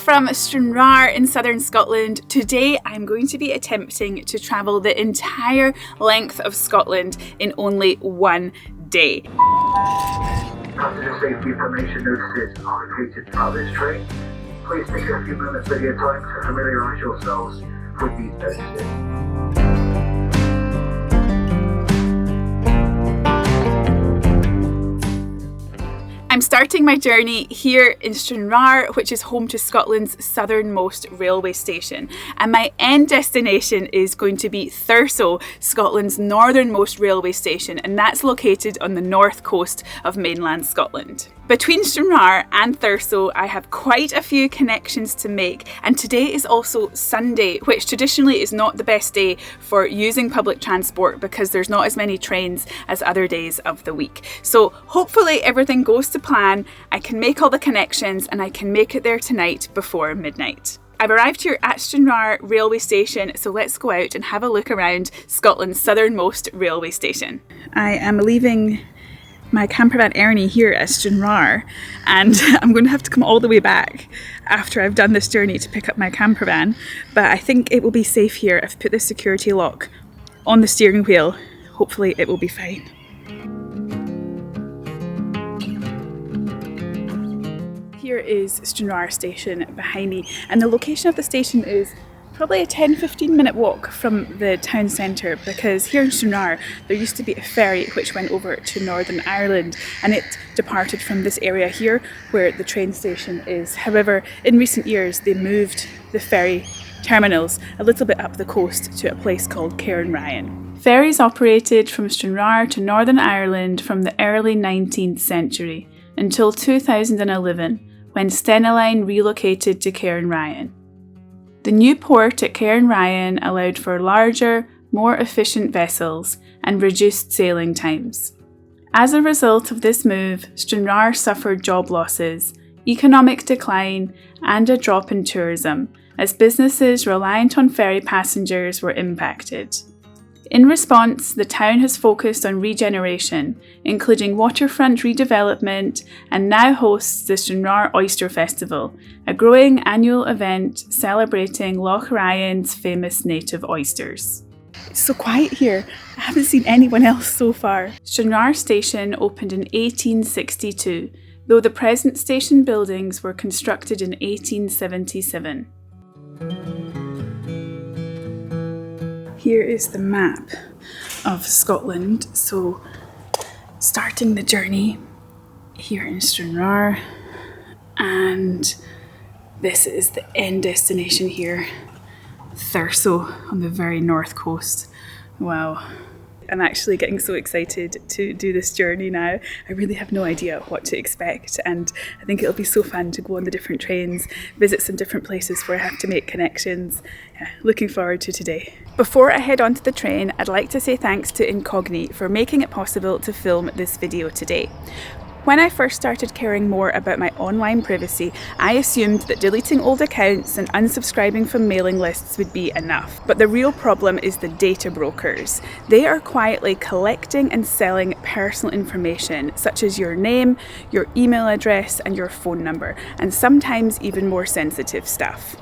from Stranraer in southern Scotland. Today I'm going to be attempting to travel the entire length of Scotland in only one day. Passenger safety information notices are located throughout this train. Please take a few minutes of your time to familiarise yourselves with these notices. I'm starting my journey here in Stranraer, which is home to Scotland's southernmost railway station, and my end destination is going to be Thurso, Scotland's northernmost railway station, and that's located on the north coast of mainland Scotland. Between Stranraer and Thurso, I have quite a few connections to make, and today is also Sunday, which traditionally is not the best day for using public transport because there's not as many trains as other days of the week. So hopefully everything goes to plan, I can make all the connections and I can make it there tonight before midnight. I've arrived here at Stranraer railway station, so let's go out and have a look around Scotland's southernmost railway station. I am leaving my campervan Ernie here at Stranraer, and I'm going to have to come all the way back after I've done this journey to pick up my campervan, but I think it will be safe here. I've put the security lock on the steering wheel. Hopefully it will be fine. Here is Stranraer station behind me, and the location of the station is probably a 10-15 minute walk from the town centre, because here in Stranraer there used to be a ferry which went over to Northern Ireland, and it departed from this area here where the train station is. However, in recent years they moved the ferry terminals a little bit up the coast to a place called Cairnryan. Ferries operated from Stranraer to Northern Ireland from the early 19th century until 2011, when Stena Line relocated to Cairnryan. The new port at Cairnryan allowed for larger, more efficient vessels and reduced sailing times. As a result of this move, Stranraer suffered job losses, economic decline, and a drop in tourism, as businesses reliant on ferry passengers were impacted. In response, the town has focused on regeneration, including waterfront redevelopment, and now hosts the Stranraer Oyster Festival, a growing annual event celebrating Loch Ryan's famous native oysters. It's so quiet here. I haven't seen anyone else so far. Stranraer Station opened in 1862, though the present station buildings were constructed in 1877. Here is the map of Scotland. So, starting the journey here in Stranraer, and this is the end destination here, Thurso on the very north coast. Wow. I'm actually getting so excited to do this journey now. I really have no idea what to expect, and I think it'll be so fun to go on the different trains, visit some different places where I have to make connections. Yeah, looking forward to today. Before I head onto the train, I'd like to say thanks to Incogni for making it possible to film this video today. When I first started caring more about my online privacy, I assumed that deleting old accounts and unsubscribing from mailing lists would be enough. But the real problem is the data brokers. They are quietly collecting and selling personal information, such as your name, your email address, and your phone number, and sometimes even more sensitive stuff.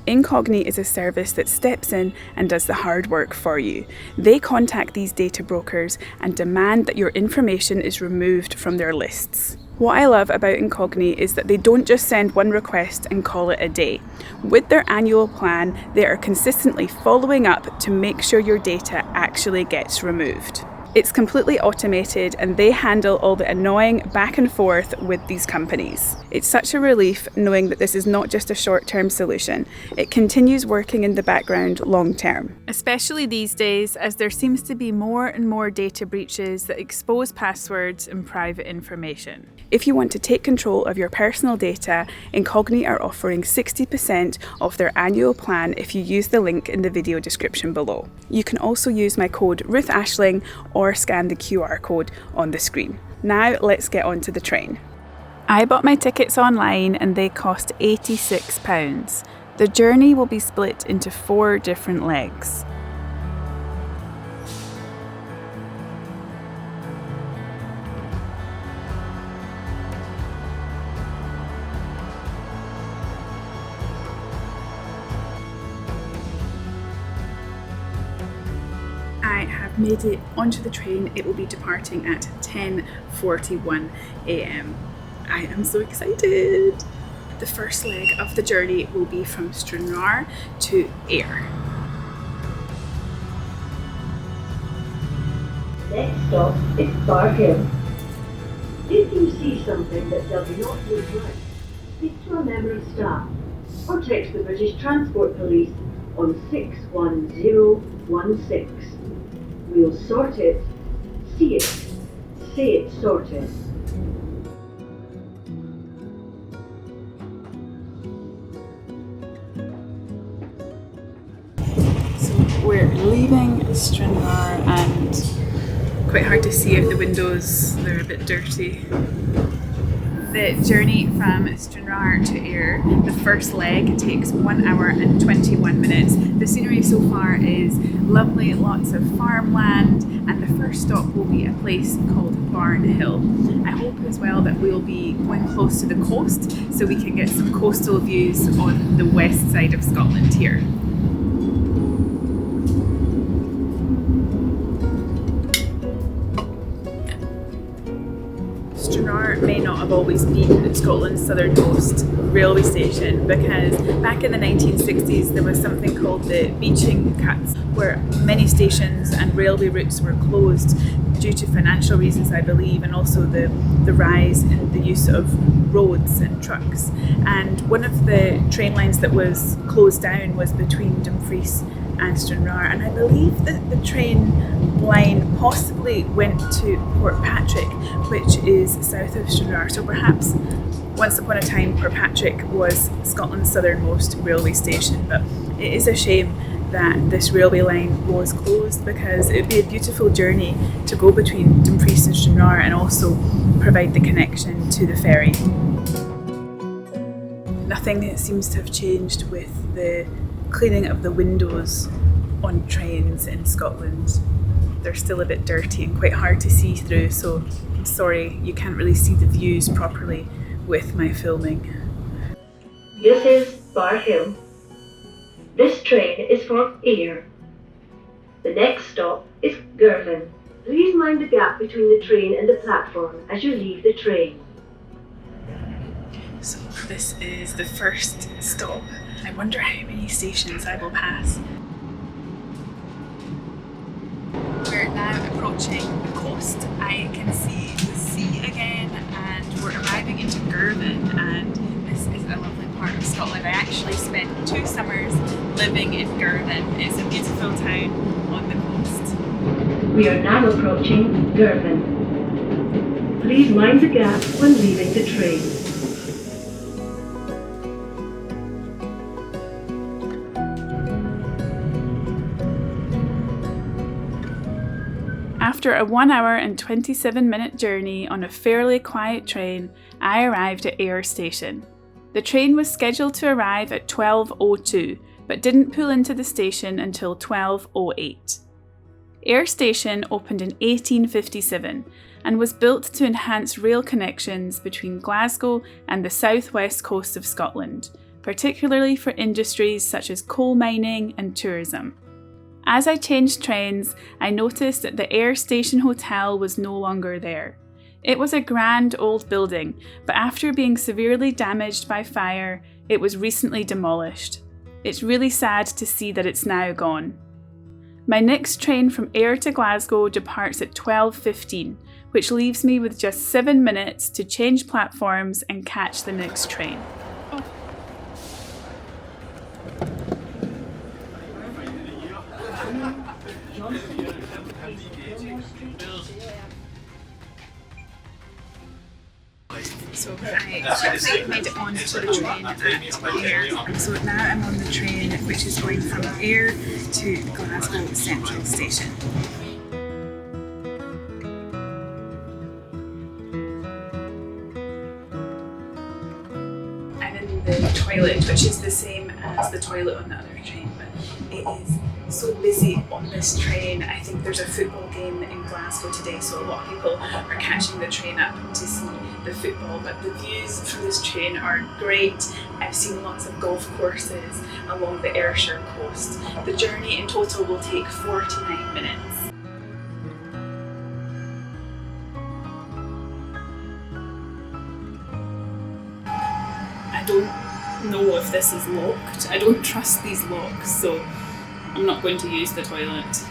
Incogni is a service that steps in and does the hard work for you. They contact these data brokers and demand that your information is removed from their lists. What I love about Incogni is that they don't just send one request and call it a day. With their annual plan, they are consistently following up to make sure your data actually gets removed. It's completely automated, and they handle all the annoying back and forth with these companies. It's such a relief knowing that this is not just a short-term solution. It continues working in the background long-term. Especially these days, as there seems to be more and more data breaches that expose passwords and private information. If you want to take control of your personal data, Incogni are offering 60% off their annual plan if you use the link in the video description below. You can also use my code Ruth Ashling or scan the QR code on the screen. Now let's get onto the train. I bought my tickets online and they cost £86. The journey will be split into 4 different legs. have made it onto the train. It will be departing at 10:41 a.m. I am so excited! The first leg of the journey will be from Stranraer to Ayr. Next stop is Bar Hill. If you see something that does not look right, speak to a member of staff or text the British Transport Police on 61016. We'll sort it, see it, say it sorted. So we're leaving Stranraer and quite hard to see out the windows, they're a bit dirty. The journey from Stranraer to Ayr, the first leg, takes 1 hour and 21 minutes. The scenery so far is lovely, lots of farmland, and the first stop will be a place called Barn Hill. I hope as well that we'll be going close to the coast so we can get some coastal views on the west side of Scotland here. Stranraer may not have always been Scotland's southernmost railway station because back in the 1960s there was something called the beaching cuts where many stations and railway routes were closed due to financial reasons, I believe, and also the rise in the use of roads and trucks. And one of the train lines that was closed down was between Dumfries and Stranraer, and I believe that the train line possibly went to Portpatrick, which is south of Stranraer. So perhaps once upon a time Portpatrick was Scotland's southernmost railway station, but it is a shame that this railway line was closed because it would be a beautiful journey to go between Dumfries and Stranraer and also provide the connection to the ferry. Nothing seems to have changed with the cleaning of the windows on trains in Scotland. They're still a bit dirty and quite hard to see through, so I'm sorry you can't really see the views properly with my filming. This is Bar Hill. This train is for Ayr. The next stop is Girvan. Please mind the gap between the train and the platform as you leave the train. So this is the first stop. I wonder how many stations I will pass. We're now approaching the coast. I can see the sea again and we're arriving into Girvan, and this is a lovely part of Scotland. I actually spent 2 summers living in Girvan. It's a beautiful town on the coast. We are now approaching Girvan. Please mind the gap when leaving the train. After a 1 hour and 27-minute journey on a fairly quiet train, I arrived at Ayr Station. The train was scheduled to arrive at 12:02, but didn't pull into the station until 12:08. Ayr Station opened in 1857 and was built to enhance rail connections between Glasgow and the southwest coast of Scotland, particularly for industries such as coal mining and tourism. As I changed trains, I noticed that the Ayr Station Hotel was no longer there. It was a grand old building, but after being severely damaged by fire, it was recently demolished. It's really sad to see that it's now gone. My next train from Ayr to Glasgow departs at 12:15, which leaves me with just 7 minutes to change platforms and catch the next train. So I quickly made it onto the train at Ayr. So now I'm on the train which is going from Ayr to Glasgow Central Station. I'm in the toilet, which is the same as the toilet on the other train, but it is so busy on this train. I think there's a football game in Glasgow today, so a lot of people are catching the train up to see the football, but the views from this train are great. I've seen lots of golf courses along the Ayrshire coast. The journey in total will take 49 minutes. know if this is locked. I don't trust these locks, so I'm not going to use the toilet.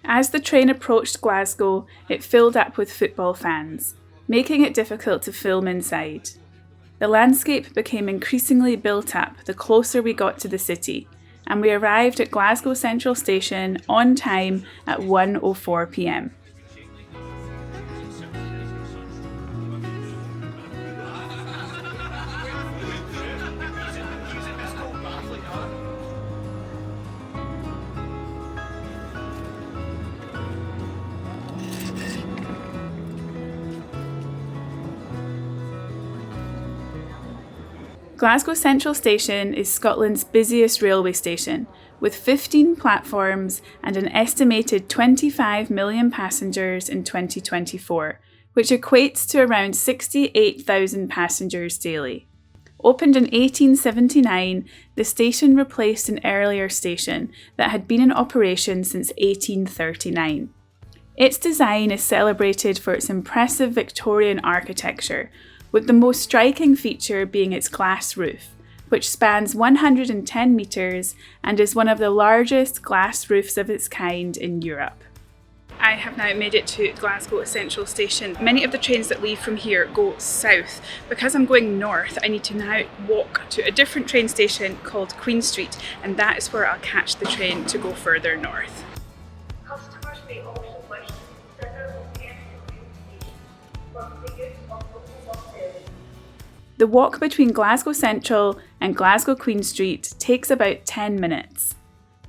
As the train approached Glasgow, it filled up with football fans, making it difficult to film inside. The landscape became increasingly built up the closer we got to the city, and we arrived at Glasgow Central Station on time at 1:04 p.m. Glasgow Central Station is Scotland's busiest railway station, with 15 platforms and an estimated 25 million passengers in 2024, which equates to around 68,000 passengers daily. Opened in 1879, the station replaced an earlier station that had been in operation since 1839. Its design is celebrated for its impressive Victorian architecture, with the most striking feature being its glass roof, which spans 110 metres and is one of the largest glass roofs of its kind in Europe. I have now made it to Glasgow Central Station. Many of the trains that leave from here go south. Because I'm going north, I need to now walk to a different train station called Queen Street, and that is where I'll catch the train to go further north. Customers may also wish to consider alternative route from the use of local bus service. The walk between Glasgow Central and Glasgow Queen Street takes about 10 minutes.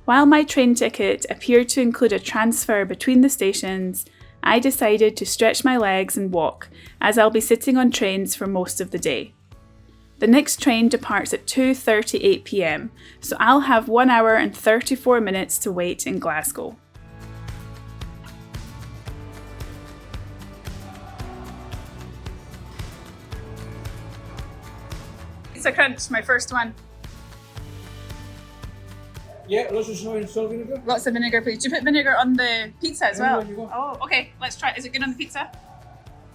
While my train ticket appeared to include a transfer between the stations, I decided to stretch my legs and walk, as I'll be sitting on trains for most of the day. The next train departs at 2:38 p.m, so I'll have 1 hour and 34 minutes to wait in Glasgow. Pizza crunch, my first one. Yeah, lots of salt vinegar. Lots of vinegar, please. Do you put vinegar on the pizza as well? Anywhere you want. Oh, okay. Let's try it. Is it good on the pizza?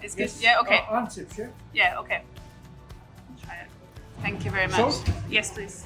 It's good. Yeah, okay. And chips, yeah. Yeah, okay. Let's try it. Thank you very much. Salt? Yes, please.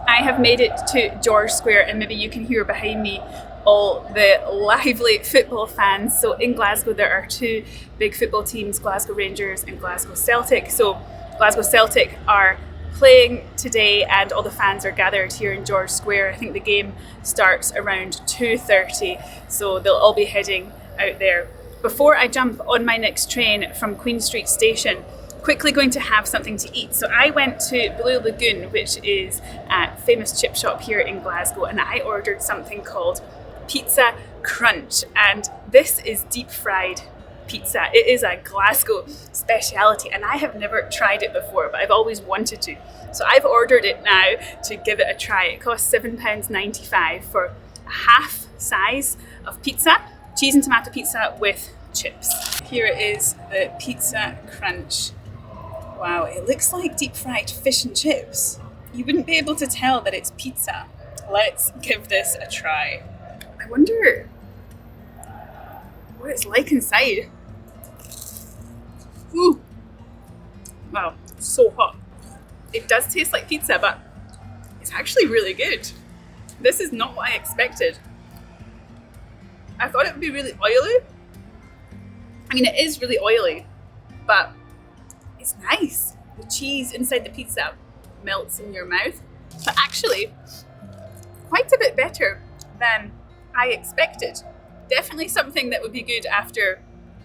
I have made it to George Square, and maybe you can hear behind me all the lively football fans. So in Glasgow there are two big football teams, Glasgow Rangers and Glasgow Celtic. So Glasgow Celtic are playing today and all the fans are gathered here in George Square. I think the game starts around 2:30, so they'll all be heading out there. Before I jump on my next train from Queen Street Station, quickly going to have something to eat. So I went to Blue Lagoon, which is a famous chip shop here in Glasgow, and I ordered something called Pizza Crunch, and this is deep fried pizza. It is a Glasgow speciality, and I have never tried it before, but I've always wanted to. So I've ordered it now to give it a try. It costs £7.95 for a half size of pizza, cheese and tomato pizza with chips. Here it is, the Pizza Crunch. Wow, it looks like deep fried fish and chips. You wouldn't be able to tell that it's pizza. Let's give this a try. I wonder what it's like inside. Ooh. Wow, so hot. It does taste like pizza, but it's actually really good. This is not what I expected. I thought it would be really oily. I mean, it is really oily, but it's nice. The cheese inside the pizza melts in your mouth, but actually quite a bit better than I expected. Definitely something that would be good after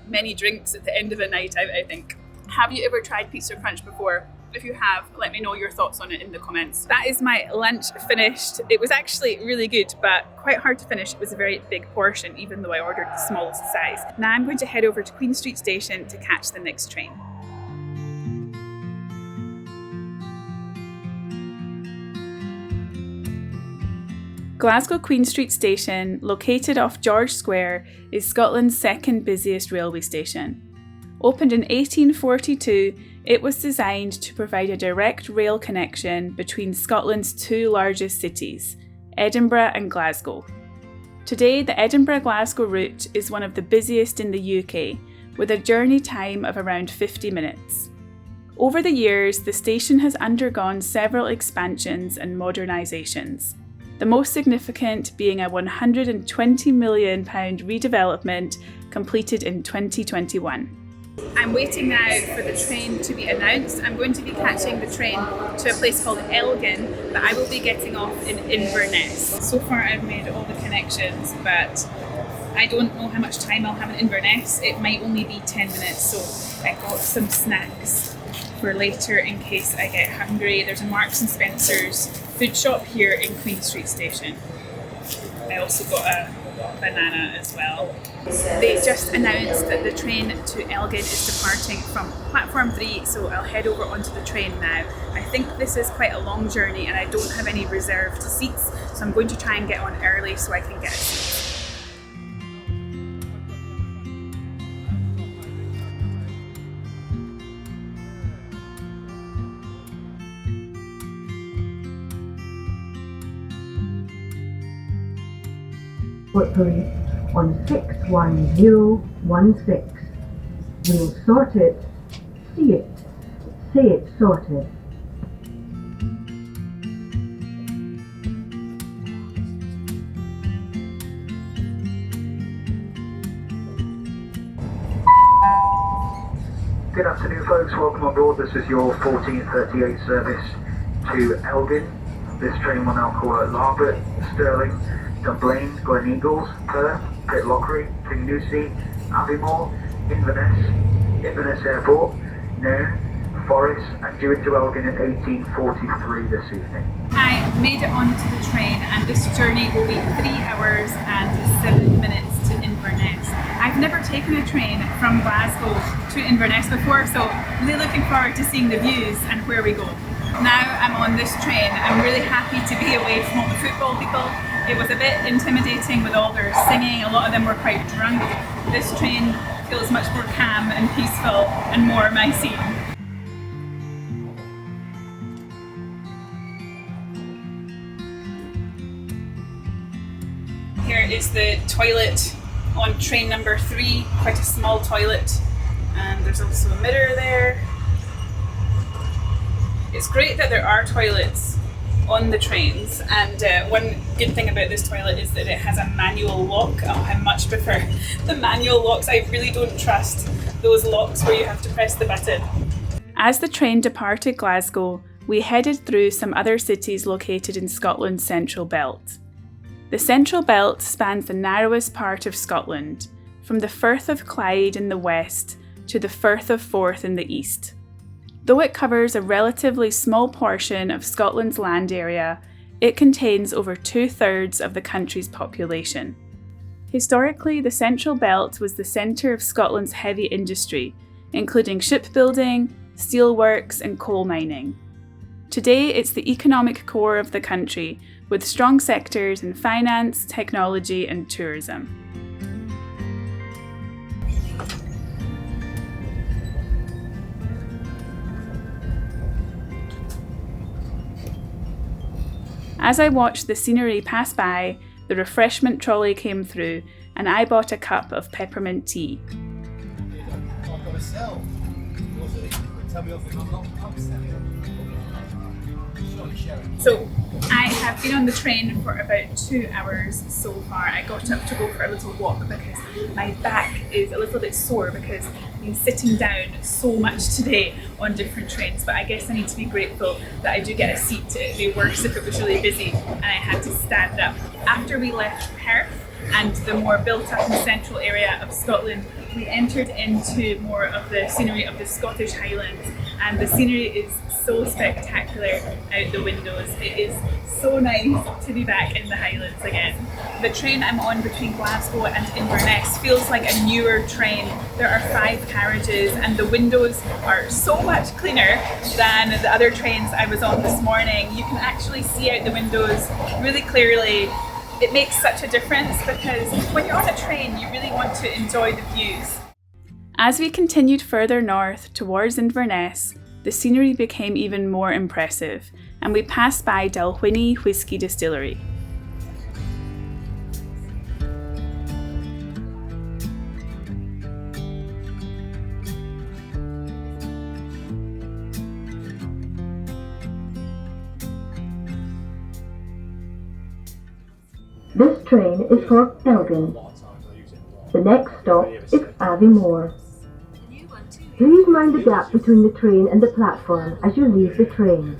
many drinks at the end of a night out, I think. Have you ever tried Pizza Crunch before? If you have, let me know your thoughts on it in the comments. That is my lunch finished. It was actually really good, but quite hard to finish. It was a very big portion, even though I ordered the smallest size. Now I'm going to head over to Queen Street Station to catch the next train. Glasgow Queen Street Station, located off George Square, is Scotland's second busiest railway station. Opened in 1842, it was designed to provide a direct rail connection between Scotland's two largest cities, Edinburgh and Glasgow. Today, the Edinburgh-Glasgow route is one of the busiest in the UK, with a journey time of around 50 minutes. Over the years, the station has undergone several expansions and modernisations, the most significant being a £120 million redevelopment completed in 2021. I'm waiting now for the train to be announced. I'm going to be catching the train to a place called Elgin, but I will be getting off in Inverness. So far I've made all the connections, but I don't know how much time I'll have in Inverness. It might only be 10 minutes, so I got some snacks for later in case I get hungry. There's a Marks and Spencer's food shop here in Queen Street Station. I also got a banana as well. They just announced that the train to Elgin is departing from platform 3, so I'll head over onto the train now. I think this is quite a long journey and I don't have any reserved seats, so I'm going to try and get on early so I can get a seat. Footbridge on 61016. We'll sort it, see it, say it sorted. Good afternoon, folks. Welcome on board. This is your 1438 service to Elgin. This train will now call at Larbert, Stirling, Dunblane, Gleneagles, Perth, Pitlochry, Kingussie, Aviemore, Inverness Airport, Nairn, Forres, and due into Elgin at 18:43 this evening. I made it onto the train and this journey will be 3 hours and 7 minutes to Inverness. I've never taken a train from Glasgow to Inverness before, so really looking forward to seeing the views and where we go. Now I'm on this train, I'm really happy to be away from all the football people. It was a bit intimidating with all their singing, a lot of them were quite drunk. This train feels much more calm and peaceful and more my scene. Here is the toilet on train number 3, quite a small toilet, and there's also a mirror there. It's great that there are toilets on the trains, and one good thing about this toilet is that it has a manual lock. I much prefer the manual locks. I really don't trust those locks where you have to press the button. As the train departed Glasgow, we headed through some other cities located in Scotland's Central Belt. The Central Belt spans the narrowest part of Scotland, from the Firth of Clyde in the west to the Firth of Forth in the east. Though it covers a relatively small portion of Scotland's land area, it contains over 2/3 of the country's population. Historically, the Central Belt was the centre of Scotland's heavy industry, including shipbuilding, steelworks and coal mining. Today, it's the economic core of the country, with strong sectors in finance, technology and tourism. As I watched the scenery pass by, the refreshment trolley came through and I bought a cup of peppermint tea. So I have been on the train for about 2 hours so far. I got up to go for a little walk because my back is a little bit sore because I've been sitting down so much today on different trains, but I guess I need to be grateful that I do get a seat. It would be worse if it was really busy and I had to stand up. After we left Perth and the more built up and central area of Scotland, we entered into more of the scenery of the Scottish Highlands, and the scenery is so spectacular out the windows. It is so nice to be back in the Highlands again. The train I'm on between Glasgow and Inverness feels like a newer train. There are 5 carriages and the windows are so much cleaner than the other trains I was on this morning. You can actually see out the windows really clearly. It makes such a difference because when you're on a train, you really want to enjoy the views. As we continued further north towards Inverness, the scenery became even more impressive, and we passed by Dalwhinnie Whisky Distillery. This train is for Elgin. The next stop is Aviemore. Please mind the gap between the train and the platform as you leave the train.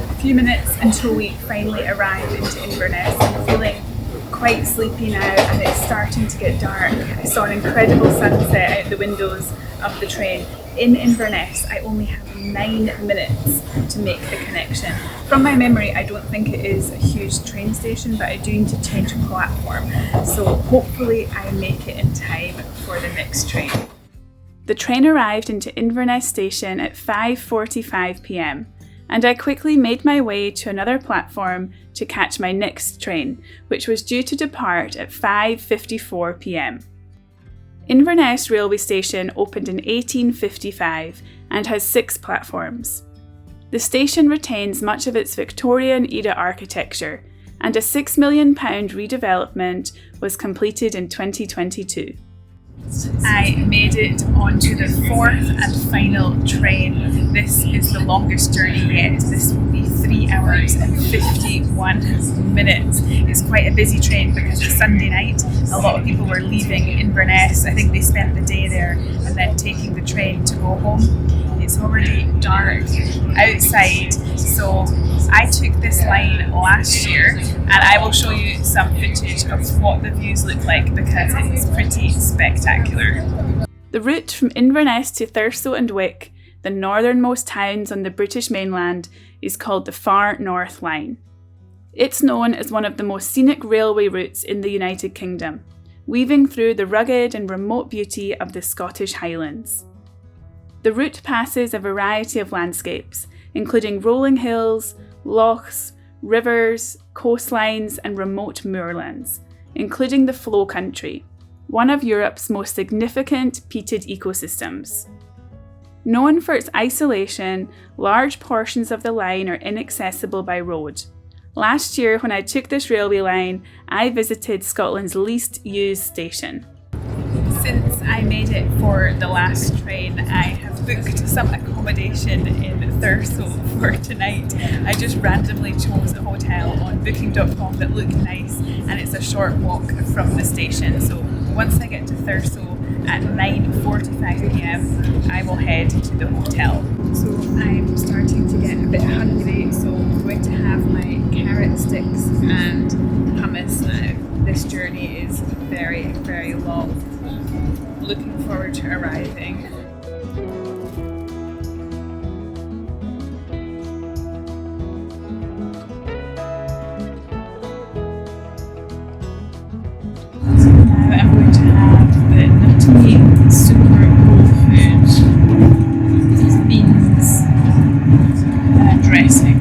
A few minutes until we finally arrived into Inverness. I'm feeling quite sleepy now and it's starting to get dark. I saw an incredible sunset out the windows of the train. In Inverness, I only have 9 minutes to make the connection. From my memory, I don't think it is a huge train station, but I do need to change platform. So hopefully I make it in time for the next train. The train arrived into Inverness station at 5:45 p.m. and I quickly made my way to another platform to catch my next train, which was due to depart at 5:54 p.m. Inverness railway station opened in 1855 and has 6 platforms. The station retains much of its Victorian era architecture, and a £6 million redevelopment was completed in 2022. I made it onto the 4th and final train. This is the longest journey yet. This will be 3 hours and 51 minutes. It's quite a busy train because it's Sunday night. A lot of people were leaving Inverness. I think they spent the day there and then taking the train to go home. It's already dark outside, so I took this line last year and I will show you some footage of what the views look like because it is pretty spectacular. The route from Inverness to Thurso and Wick, the northernmost towns on the British mainland, is called the Far North Line. It's known as one of the most scenic railway routes in the United Kingdom, weaving through the rugged and remote beauty of the Scottish Highlands. The route passes a variety of landscapes, including rolling hills, lochs, rivers, coastlines and remote moorlands, including the Flow Country, one of Europe's most significant peated ecosystems. Known for its isolation, large portions of the line are inaccessible by road. Last year, when I took this railway line, I visited Scotland's least used station. Since I made it for the last train, I have booked some accommodation in Thurso for tonight. I just randomly chose a hotel on booking.com that looked nice and it's a short walk from the station. So once I get to Thurso at 9:45 p.m, I will head to the hotel. So I'm starting to get a bit hungry, so I'm going to have my carrot sticks and hummus now. This journey is very, very long. Looking forward to arriving. So now I'm going to have the nutty super whole food beans dressing.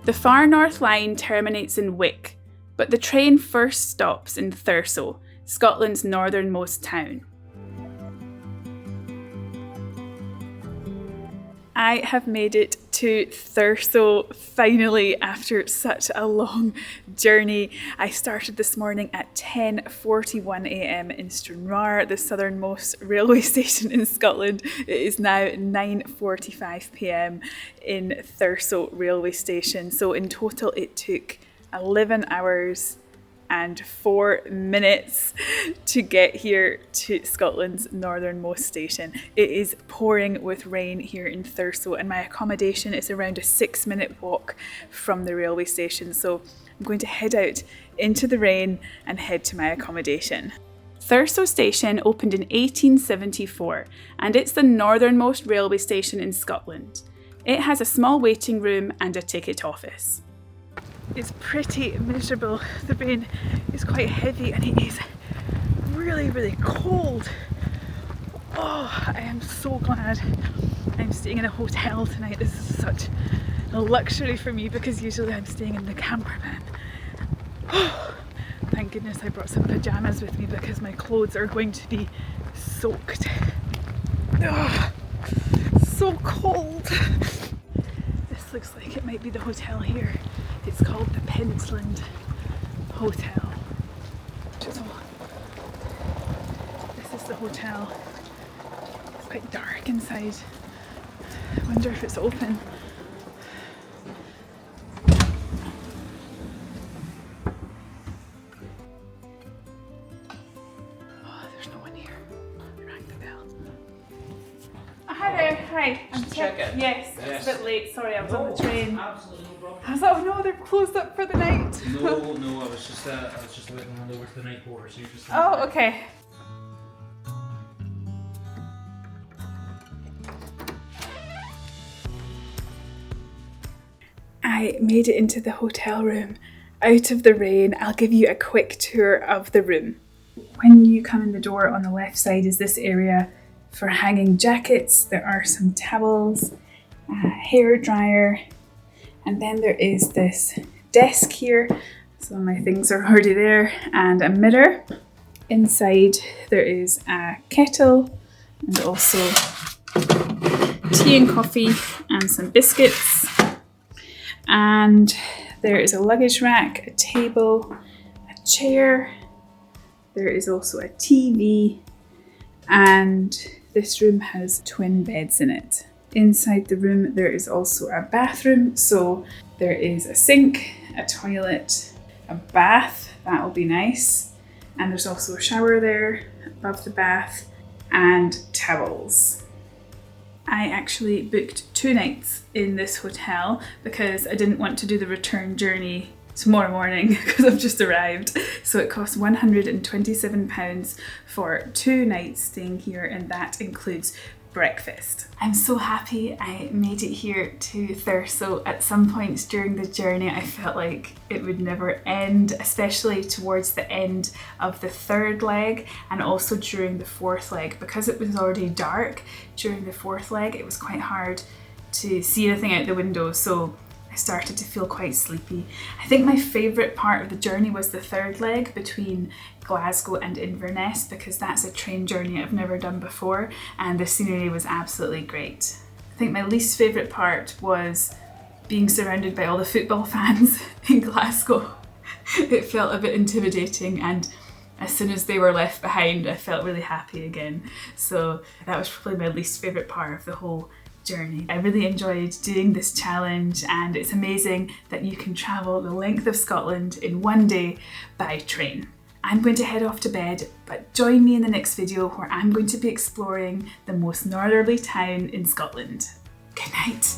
The Far North Line terminates in Wick, but the train first stops in Thurso, Scotland's northernmost town. I have made it to Thurso finally after such a long journey. I started this morning at 10:41 a.m. in Stranraer, the southernmost railway station in Scotland. It is now 9:45 p.m. in Thurso railway station. So in total it took 11 hours and 4 minutes to get here to Scotland's northernmost station. It is pouring with rain here in Thurso and my accommodation is around a 6-minute walk from the railway station. So I'm going to head out into the rain and head to my accommodation. Thurso station opened in 1874 and it's the northernmost railway station in Scotland. It has a small waiting room and a ticket office. It's pretty miserable. The rain is quite heavy and it is really, really cold. Oh, I am so glad I'm staying in a hotel tonight. This is such a luxury for me because usually I'm staying in the campervan. Oh, thank goodness I brought some pajamas with me because my clothes are going to be soaked. Oh, so cold. This looks like it might be the hotel here. It's called the Pensland Hotel. So, this is the hotel. It's quite dark inside. I wonder if it's open. Oh, there's no one here. I rang the bell. Oh, hi there. Hi. I'm check-in? Yes, it's a bit late. Sorry, I was on the train. Absolutely no problem. I was like, oh no, they're closed up for the night. No, I was just about to hand over to the night porter, so you just. Oh, okay. I made it into the hotel room out of the rain. I'll give you a quick tour of the room. When you come in the door, on the left side is this area for hanging jackets. There are some towels, a hair dryer, and then there is this desk here. So my things are already there, and a mirror. Inside there is a kettle and also tea and coffee and some biscuits. And there is a luggage rack, a table, a chair. There is also a TV, and this room has twin beds in it. Inside the room there is also a bathroom, so there is a sink, a toilet, a bath, that'll be nice, and there's also a shower there above the bath, and towels. I actually booked 2 nights in this hotel because I didn't want to do the return journey tomorrow morning because I've just arrived. So it costs £127 for 2 nights staying here, and that includes breakfast. I'm so happy I made it here to Thurso. At some points during the journey I felt like it would never end, especially towards the end of the 3rd leg and also during the 4th leg. Because it was already dark during the 4th leg, it was quite hard to see anything out the window, so I started to feel quite sleepy. I think my favourite part of the journey was the 3rd leg between Glasgow and Inverness, because that's a train journey I've never done before and the scenery was absolutely great. I think my least favourite part was being surrounded by all the football fans in Glasgow. It felt a bit intimidating, and as soon as they were left behind I felt really happy again. So that was probably my least favourite part of the whole journey. I really enjoyed doing this challenge, and it's amazing that you can travel the length of Scotland in 1 day by train. I'm going to head off to bed, but join me in the next video where I'm going to be exploring the most northerly town in Scotland. Good night.